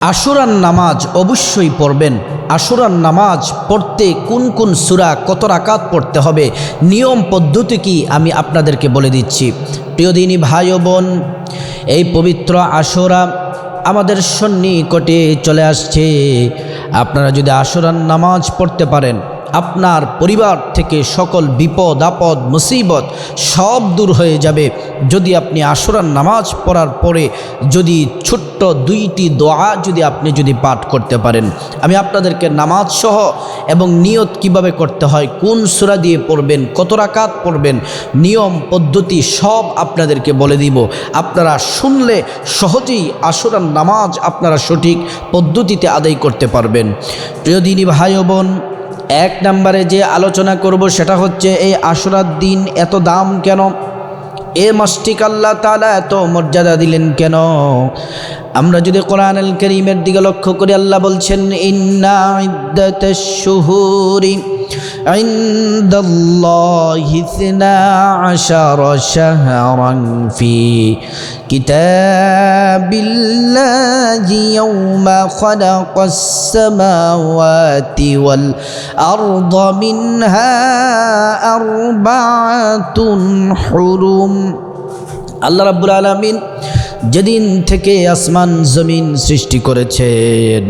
আশুরার নামাজ অবশ্যই পড়বেন। আশুরার নামাজ পড়তে কোন কোন সূরা কত রাকাত পড়তে হবে, নিয়ম পদ্ধতি কি আমি আপনাদেরকে বলে দিচ্ছি। প্রিয় দিনী ভাই ও বোন, এই পবিত্র আশুরা আমাদের সন্নিকটে চলে আসছে। আপনারা যদি আশুরার নামাজ পড়তে পারেন, আপনার পরিবার থেকে সকল বিপদ আপদ মুসিবত সব দূর হয়ে যাবে। যদি আপনি আশুরার নামাজ পড়ার পরে যদি ছোট্ট দুইটি দোয়া যদি পাঠ করতে পারেন, আমি আপনাদেরকে নামাজ সহ এবং নিয়ত কিভাবে করতে হয়, কোন সূরা দিয়ে পড়বেন, কত রাকাত পড়বেন, নিয়ম পদ্ধতি সব আপনাদেরকে বলে দিব। আপনারা শুনলে সহজেই আশুরার নামাজ আপনারা সঠিক পদ্ধতিতে আদায় করতে পারবেন। প্রিয় দিনী ভাই ও বোন, এক নম্বরে যে আলোচনা করব সেটা হচ্ছে এই আশুরার দিন এত দাম কেন, এ মাসটিকে আল্লাহ তাআলা এত মর্যাদা দিলেন কেন। আমরা যদি কোরআনুল কারীমের দিকে লক্ষ্য করি, আল্লাহ বলছেন ইন্না ইদ্দাতাশ শুহুরি ইনদাল্লাহি 12 শাহরান ফি কিতাবিল্লাহি ইয়াওমা খালাকাস সামাওয়াতি ওয়াল আরদা মিনহা আরবাআতুন হুরুম। আল্লাহ রাব্বুল আলামিন যেদিন থেকে আসমান জমিন সৃষ্টি করেছেন,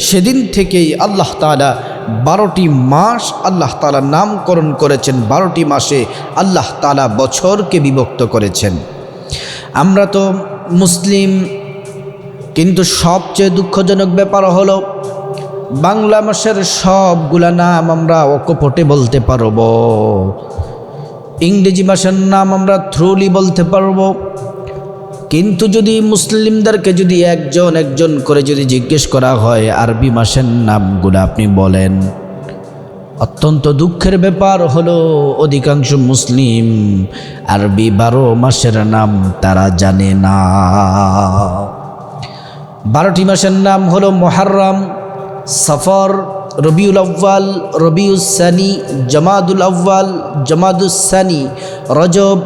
সেদিন থেকেই আল্লাহ তাআলা 12টি মাস আল্লাহ তাআলা নামকরণ করেছেন। 12টি মাসে আল্লাহ তাআলা বছরকে বিভক্ত করেছেন। আমরা তো মুসলিম, কিন্তু সবচেয়ে দুঃখজনক ব্যাপার হলো বাংলা মাসের সবগুলা নাম আমরা অকপটে বলতে পারব, ইংরেজি মাসের নাম আমরা থ্রুলি বলতে পারবো, কিন্তু যদি মুসলিমদেরকে যদি একজন একজন করে যদি জিজ্ঞেস করা হয় আরবি মাসের নামগুলো আপনি বলেন, অত্যন্ত দুঃখের ব্যাপার হলো অধিকাংশ মুসলিম আরবি 12 মাসের নাম তারা জানে না। 12টি মাসের নাম হলো মুহররম, সফর, রবিউল আউয়াল, রবিউস সানি, জামাদুল আউয়াল, জামাদুস সানি, রজব,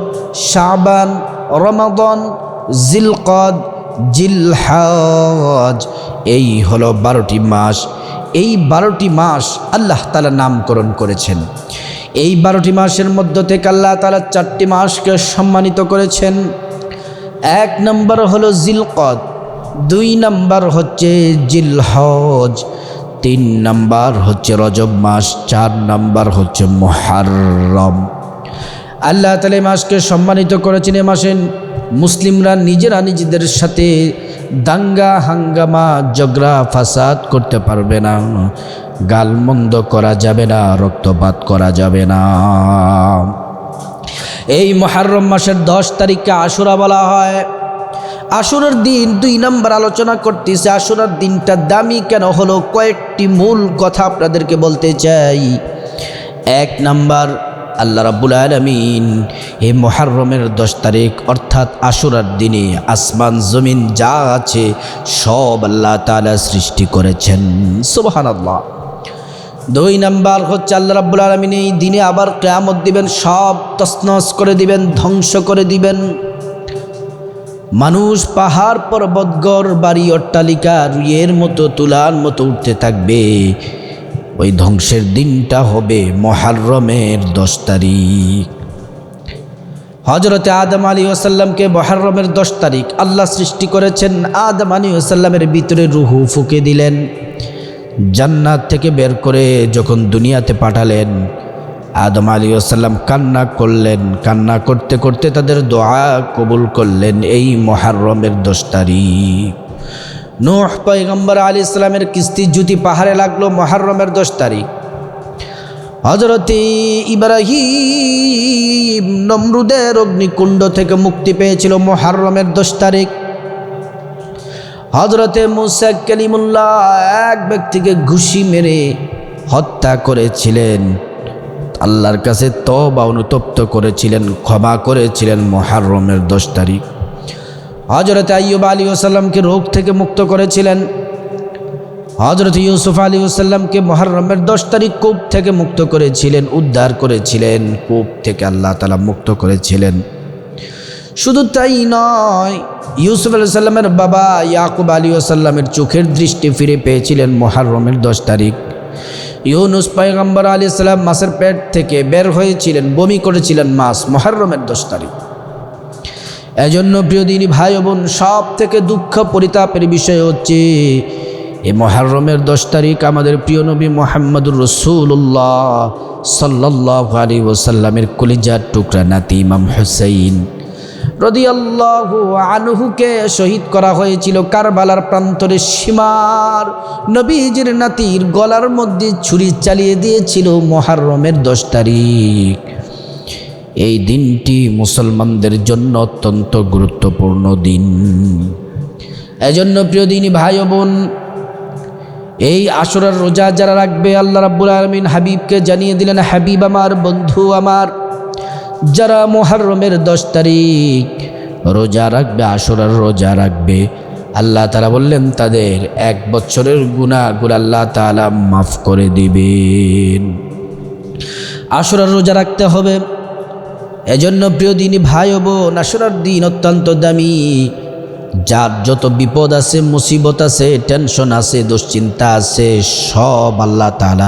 শাবান, রমাদান, জিলকদ, জিলহজ। এই হলো 12টি মাস। এই 12টি মাস আল্লাহ তাআলা নামকরণ করেছেন। এই 12টি মাসের মধ্য থেকে আল্লাহ তাআলা 4টি মাসকে সম্মানিত করেছেন। 1 নম্বর হলো জিলকদ, 2 নম্বর হচ্ছে জিলহজ, 3 নম্বর হচ্ছে রজব মাস, 4 নম্বর হচ্ছে মুহররম। আল্লাহ তাআলা এই মাসকে সম্মানিত করেছেন। এই মাসে মুসলিমরা নিজেরা নিজেদের সাথে দাঙ্গা হাঙ্গামা ঝগড়া ফাসাদ করতে পারবে না, গালমন্দ করা যাবে না, রক্তপাত করা যাবে না। এই মুহররম মাসের 10 তারিখকে আশুরা বলা হয়। আশুরার দিন 2 নম্বর আলোচনা করতেছে। আশুরার দিনটা দামি কেন হলো, কয়েকটি মূল কথা আপনাদেরকে বলতে চাই। 1 নম্বর, আল্লাহ রাব্বুল আলামিন এই মুহররমের 10 তারিখ অর্থাৎ আশুরার দিনে আসমান জমিন যা আছে সব আল্লাহ তাআলা সৃষ্টি করেছেন। সুবহানাল্লাহ। 2 নম্বর হচ্ছে আল্লাহ রাব্বুল আলামিন এই দিনে আবার কিয়ামত দিবেন, সব তছনছ করে দিবেন, ধ্বংস করে দিবেন। মানুষ পাহাড় পর্বত গড় বাড়ি অট্টালিকা রুইয়ের মতো তুলার মতো উঠতে থাকবে। ওই ধ্বংসের দিনটা হবে মুহররমের 10 তারিখ। হযরতে আদম আলাইহিস সালামকে মুহররমের 10 তারিখ আল্লাহ সৃষ্টি করেছেন। আদম আলাইহিস সালামের ভিতরে রূহ ফুঁকে দিলেন, জান্নাত থেকে বের করে যখন দুনিয়াতে পাঠালেন, আদম আলাইহিস সালাম কান্না করলেন। কান্না করতে করতে তাদের দোয়া কবুল করলেন এই মুহররমের 10 তারিখ। নূহ পয়গম্বর আলাইহিস সালামের কিস্তি জুতি পাহাড়ে লাগলো মুহররমের 10 তারিখ। হযরতে ইব্রাহিম নমরুদের অগ্নিকুণ্ড থেকে মুক্তি পেয়েছিল মুহররমের 10 তারিখ। হযরতে মুসা কালিমুল্লাহ এক ব্যক্তিকে ঘুষি মেরে হত্যা করেছিলেন, আল্লাহর কাছে তওবা অনুতপ্ত করেছিলেন, ক্ষমা করেছিলেন মুহররমের 10 তারিখ। হযরত আইয়ুব আলাইহিস সালামকে রোগ থেকে মুক্ত করেছিলেন। হযরত ইউসুফ আলাইহিস সালামকে মুহররমের 10 তারিখ কূপ থেকে মুক্ত করেছিলেন, উদ্ধার করেছিলেন, কূপ থেকে আল্লাহ তাআলা মুক্ত করেছিলেন। শুধু তাই নয়, ইউসুফ আলাইহিস সালামের বাবা ইয়াকুব আলাইহিস সালামের চোখের দৃষ্টি ফিরে পেয়েছিলেন মুহররমের 10 তারিখ। ইউনুস পয়গম্বর আলাইহিস সালাম মাছের পেট থেকে বের হয়েছিলেন, বমি করেছিলেন মাছ মুহররমের 10 তারিখ। এজন্য প্রিয় দিনী ভাই বোন, সব থেকে দুঃখ পরিতাপের বিষয় হচ্ছে এই মুহররমের 10 তারিখ আমাদের প্রিয় নবী মুহাম্মদুর রাসূলুল্লাহ সাল্লাল্লাহু আলাইহি ওয়াসাল্লামের কলিজার টুকরা নাতি ইমাম হুসাইন রাদিয়াল্লাহু আনহুকে শহীদ করা হয়েছিল কারবালার প্রান্তরে। সীমার নবীজির নাতির গলার মধ্যে ছুরি চালিয়ে দিয়েছিল মুহররমের 10 তারিখ। এই দিনটি মুসলমানদের জন্য অত্যন্ত গুরুত্বপূর্ণ দিন। এজন্য প্রিয় দিনী ভাই বোন, এই আশুরার রোজা যারা রাখবে, আল্লাহ রাব্বুল আলামিন হাবিবকে জানিয়ে দিলেন, হাবিব আমার, বন্ধু আমার, যারা মুহররমের 10 তারিখ রোজা রাখবে, আশুরার রোজা রাখবে, আল্লাহ তাআলা বললেন তাদের 1 বছরের গুনাহগুলো আল্লাহ তাআলা মাফ করে দিবেন। আশুরার রোজা রাখতে হবে। এজন্য প্রিয় দিনী ভাই বোন, আশুরার দিন অত্যন্ত দামি। যার যত বিপদ আছে, মুসিবত আছে, টেনশন আছে, দুশ্চিন্তা আছে, সব আল্লাহ তাআলা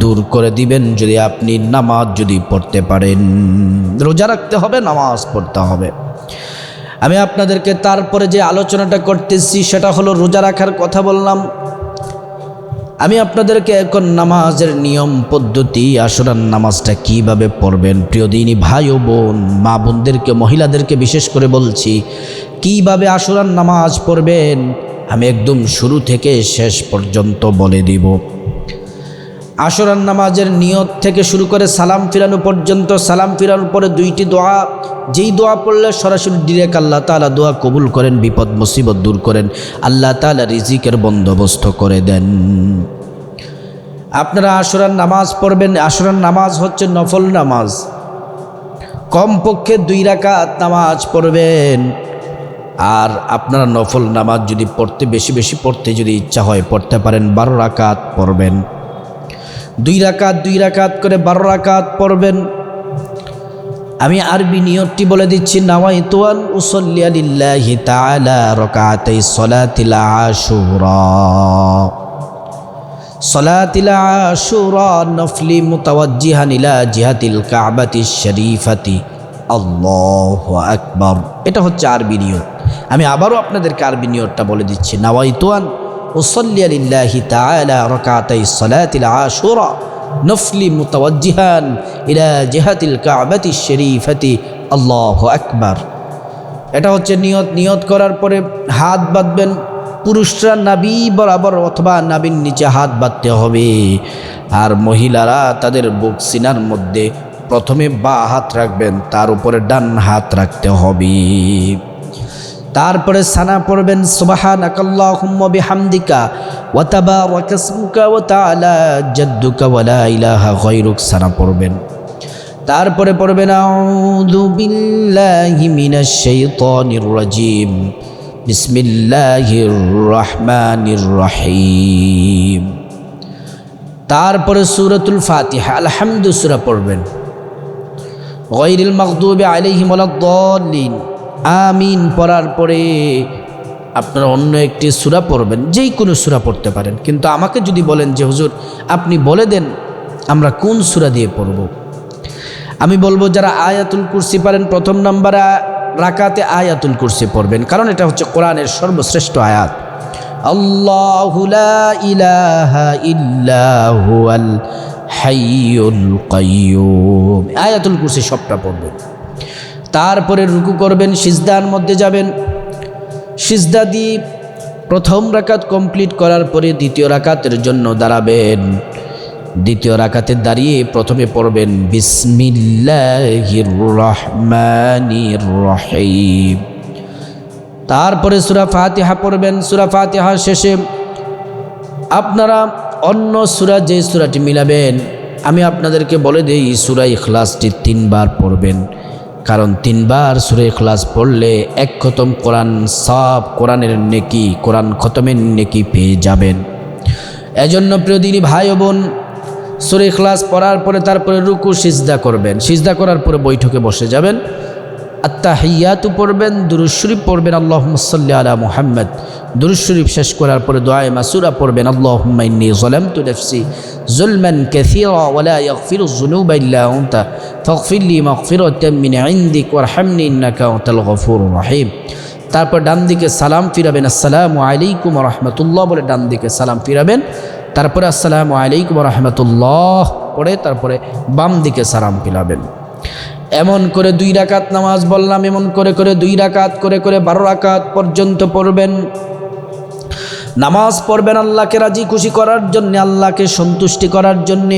দূর করে দিবেন যদি আপনি নামাজ যদি পড়তে পারেন। রোজা রাখতে হবে, নামাজ পড়তে হবে। আমি আপনাদেরকে তারপরে যে আলোচনাটা করতেছি সেটা হলো রোজা রাখার কথা বললাম। আমি আপনাদেরকে এখন নামাজের নিয়ম পদ্ধতি, আশুরার নামাজটা কিভাবে পড়বেন, প্রিয় দিনী ভাই ও বোন, মা বোনদেরকে, মহিলাদেরকে বিশেষ করে বলছি, কিভাবে আশুরার নামাজ পড়বেন আমি একদম শুরু থেকে শেষ পর্যন্ত বলে দিব। আশুরার নামাজের নিয়ত থেকে শুরু করে সালাম ফিরানো পর্যন্ত। সালাম ফিরানোর পরে 2টি দোয়া, যেই দোয়া পড়লে সরাসরি ডিরেক্ট আল্লাহ তাআলা দোয়া কবুল করেন, বিপদ মুসিবত দূর করেন, আল্লাহ তাআলা রিজিকের বন্দোবস্ত করে দেন। আপনারা আশুরার নামাজ পড়বেন। আশুরার নামাজ হচ্ছে নফল নামাজ, কমপক্ষে 2 রাকাত নামাজ পড়বেন। আর আপনারা নফল নামাজ যদি পড়তে বেশি বেশি পড়তে যদি ইচ্ছা হয় পড়তে পারেন, 12 রাকাত পড়বেন। 2 রাকাত করে 12 রাকাত পড়বেন। আমি আরবি নিয়তটি বলে দিচ্ছি, নাওয়াইতু আন উসাল্লি লিল্লাহি তাআলা রাকাতাই সলাতিল আশুরা। সলাতিল আশুরা নফলি মুতাওয়াজ্জিহান ইলা জিহাতিল কাবাতিশ শরীফাতি, আল্লাহু আকবার। এটা হচ্ছে আরবি নিয়ত। আমি আবারও আপনাদেরকে আরবি নিয়তটা বলে দিচ্ছি, নাওয়াইতু আন উসাল্লি লিল্লাহি তাআলা রাকাতাই সলাতিল আশুরা নফলি মুতাওয়াজ্জিহান ইলা জিহাতিল কাবাতিশ শরীফাতি, আল্লাহু আকবার। এটা হচ্ছে নিয়ত। নিয়ত করার পরে হাত বাঁধবেন। পুরুষরা নাভি বরাবর অথবা নাভির নিচে হাত বাঁধতে হবে। আর মহিলারা তাদের বুক সিনার মধ্যে প্রথমে বাঁ হাত রাখবেন, তার উপরে ডান হাত রাখতে হবে। তারপরে সানা পড়বেন, সুবহানাকাল্লাহুম্মা বিহামদিকা ওয়া তাবারাকা ইসমুকা ওয়া তাআলা জাদ্দুকা ওয়া লা ইলাহা গায়রুক, সানা পড়বেন। তারপরে পড়বেন আউযু বিল্লাহি মিনাশ শাইতানির রাজিম, বিসমিল্লাহির রহমানির রহিম। তারপরে সূরাতুল ফাতিহা, আলহামদু সূরা পড়বেন। গায়রিল মাগদুবি আলাইহিম ওয়ালাদ-দাল্লিন, আমিন পড়ার পরে আপনারা অন্য একটি সূরা পড়বেন। যেই কোনো সূরা পড়তে পারেন, কিন্তু আমাকে যদি বলেন যে হুজুর আপনি বলে দেন আমরা কোন সূরা দিয়ে পড়ব, আমি বলবো যারা আয়াতুল কুরসি পারেন প্রথম নম্বরে রাকাতে আয়াতুল কুরসি পড়বেন, কারণ এটা হচ্ছে কোরআনের সর্বশ্রেষ্ঠ আয়াত। আল্লাহু লা ইলাহা ইল্লা হুয়াল হাইয়ুল কাইয়্যুম, আয়াতুল কুরসি সবটা পড়বেন। তারপরে রুকু করবেন, সিজদার মধ্যে যাবেন। সিজদা দিয়ে প্রথম রাকাত কমপ্লিট করার পরে দ্বিতীয় রাকাতের জন্য দাঁড়াবেন। দ্বিতীয় রাকাতে দাঁড়িয়ে প্রথমে পড়বেন বিসমিল্লাহির রহমানির রহিম। তারপরে সূরা ফাতিহা পড়বেন। সূরা ফাতিহা শেষে আপনারা অন্য সূরা যে সূরাটি মিলাবেন, আমি আপনাদেরকে বলে দেই সূরা ইখলাসটি 3 বার পড়বেন, কারণ 3 বার সূরা ইখলাস পড়লে 1 খতম কোরআন, সব কোরআনের নেকি, কোরআন খতমের নেকি পেয়ে যাবেন। এজন্য প্রিয় দিনী ভাই ও বোন, সূরা ইখলাস পড়ার পরে তারপরে রুকু সিজদা করবেন। সিজদা করার পরে বৈঠকে বসে যাবেন। আত্তাহিয়াতু পড়বেন, দুরূদ শরীফ পড়বেন আল্লাহুম্মা সাল্লি আলা মুহাম্মদ। দুরূদ শরীফ শেষ করার পরে দোয়ায়ে মাসুরা পড়বেন আল্লাহুম্মা ইন্নী যালামতু নাফসি যুলমান কাসীরা ওয়া লা ইয়াগফিরুয যুনুবা ইল্লা আনতা ফাগফির লি মাগফিরাতাম মিন ইনদিক ওয়ারহামনি ইন্নাকা আনতাল গফুরুর রহিম। তারপর ডান দিকে সালাম ফিরাবেন, আসসালামু আলাইকুম ওয়া রাহমাতুল্লাহ বলে ডান দিকে সালাম ফিরাবেন। তারপরে আসসালামু আলাইকুম ওয়া রাহমাতুল্লাহ পড়ে তারপরে বাম দিকে সালাম ফিরাবেন। এমন করে 2 রাকাত নামাজ বললাম, এমন করে করে 2 রাকাত করে করে 12 রাকাত পর্যন্ত পড়বেন। নামাজ পড়বেন আল্লাহকে রাজি খুশি করার জন্য, আল্লাহকে সন্তুষ্টি করার জন্য।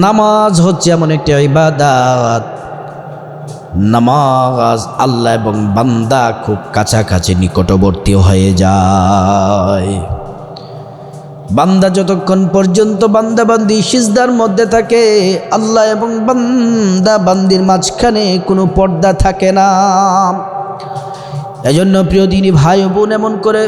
নামাজ হচ্ছে এমন একটি ইবাদত, নামাজ আল্লাহ এবং বান্দা খুব কাছাকাছি নিকটবর্তী হয়ে যায়। বান্দা যতক্ষণ পর্যন্ত বান্দাবান্দি সিজদার মধ্যে থাকে, আল্লাহ এবং বান্দাবান্দির মাঝখানে কোনো পর্দা থাকে না। এজন্য প্রিয় দিনী ভাই ও বোন, এমন করে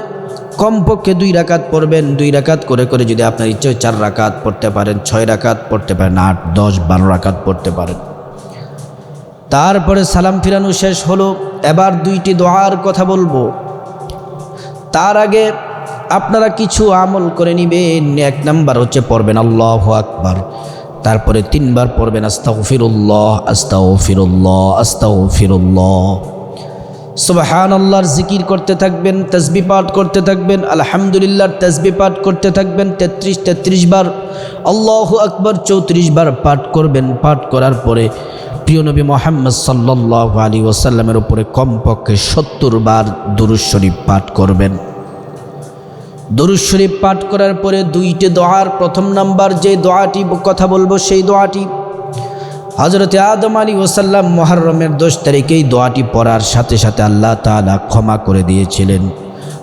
কমপক্ষে 2 রাকাত পড়বেন। 2 রাকাত করে করে যদি আপনার ইচ্ছে 4 রাকাত পড়তে পারেন, 6 রাকাত পড়তে পারেন, 8, 10, 12 রাকাত পড়তে পারেন। তারপরে সালাম ফিরানো শেষ হলো, এবার 2টি দোয়ার কথা বলবো। তার আগে আপনারা কিছু আমল করে নেবেন। 1 নাম্বার হচ্ছে পড়বেন আল্লাহু আকবার, তারপরে 3 বার পড়বেন আস্তাগফিরুল্লাহ আস্তাগফিরুল্লাহ আস্তাগফিরুল্লাহ। সুবহানাল্লাহর জিকির করতে থাকবেন, তাসবিহ পাঠ করতে থাকবেন, আলহামদুলিল্লাহর তাসবিহ পাঠ করতে থাকবেন 33 বার, আল্লাহু আকবার 34 বার পাঠ করবেন। পাঠ করার পরে প্রিয় নবী মুহাম্মদ সাল্লাল্লাহু আলাইহি ওয়াসাল্লামের উপরে কমপক্ষে 70 বার দুরূদ শরীফ পাঠ করবেন। দুরূদ শরীফ পাঠ করার পরে 2টি দোয়ার প্রথম নাম্বার যে দোয়াটি কথা বলবো, সেই দোয়াটি হযরতে আদম আলাইহিস সালাম মুহররমের 10 তারিখে এই দোয়াটি পড়ার সাথে সাথে আল্লাহ তাআলা ক্ষমা করে দিয়েছিলেন।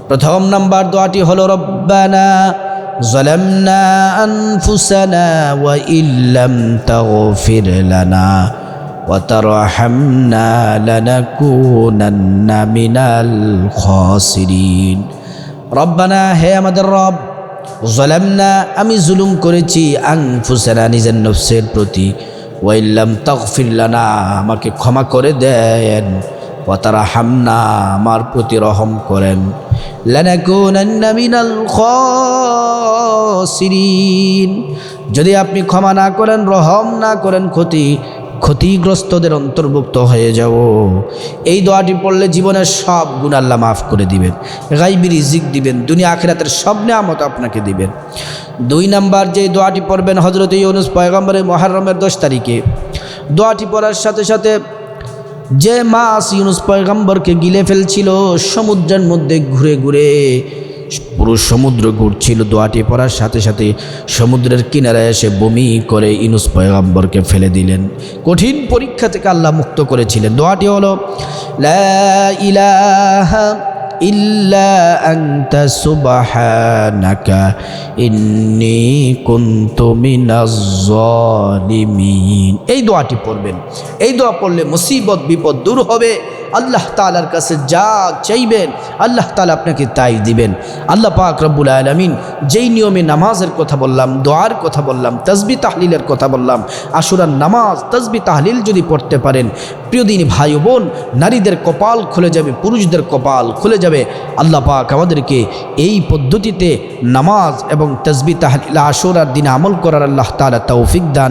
প্রথম নাম্বার দোয়াটি হলো রব্বানা যালামনা আনফুসানা ওয়া ইল্লাম তাগফির লানা ওয়া তারহামনা লানাকুনান্না মিনাল খাসিরিন। রব্বানা, হে আমাদের রব, যালামনা, আমি জুলুম করেছি, আনফুসানা, নিজের নফসের প্রতি, ওয়া ইল্লাম তাগফির লানা, আমাকে ক্ষমা করে দেন, ওয়া তারহামনা, আমার প্রতি রহম করেন, লানাকুনান্না মিনাল খাসিরিন, যদি আপনি ক্ষমা না করেন, রহম না করেন, ক্ষতিগ্রস্তদের অন্তর্ভুক্ত হয়ে যাব। এই দোয়াটি পড়লে জীবনের সব গুনাহ আল্লাহ মাফ করে দিবেন, গায়বী রিজিক দিবেন, দুনিয়া আখিরাতের সব নিয়ামত আপনাকে দিবেন। 2 নাম্বার যে দোয়াটি পড়বেন হযরত ইউনূস পয়গম্বরের মুহররমের 10 তারিখে, দোয়াটি পড়ার সাথে সাথে যে মাছ ইউনূস পয়গম্বরকে গিলে ফেলছিল, সমুদ্রের মধ্যে ঘুরে ঘুরে পুরো সমুদ্র ঘুরছিল, দোয়াটি পড়ার সাথে সাথে সমুদ্রের কিনারায় এসে বমি করে ইউনূস পয়গম্বরকে ফেলে দিলেন। কঠিন পরীক্ষা থেকে আল্লাহ মুক্ত করেছিলেন। দোয়াটি হলো লা ইলাহা ইল্লা আনতা সুবহানাকা ইন্নী কুনতু মিনাজ জালিমিন। এই দোয়াটি পড়বেন। এই দোয়া পড়লে মুসিবত বিপদ দূর হবে। আল্লাহ তাআলার কাছে যা চাইবেন আল্লাহ তাআলা আপনাকে তাই দিবেন। আল্লাহ পাক রব্বুল আলামিন যেই নিয়মে নামাজের কথা বললাম, দোয়ার কথা বললাম, তাসবিহ তাহলিলের কথা বললাম, আশুরার নামাজ তাসবিহ তাহলিল যদি পড়তে পারেন, প্রিয় দিনী ভাই ও বোন, নারীদের কপাল খুলে যাবে, পুরুষদের কপাল খুলে যাবে। আল্লাহ পাক আমাদেরকে এই পদ্ধতিতে নামাজ এবং তাসবিহ তাহলিল আশুরার দিনে আমল করার আল্লাহ তাআলা তৌফিক দান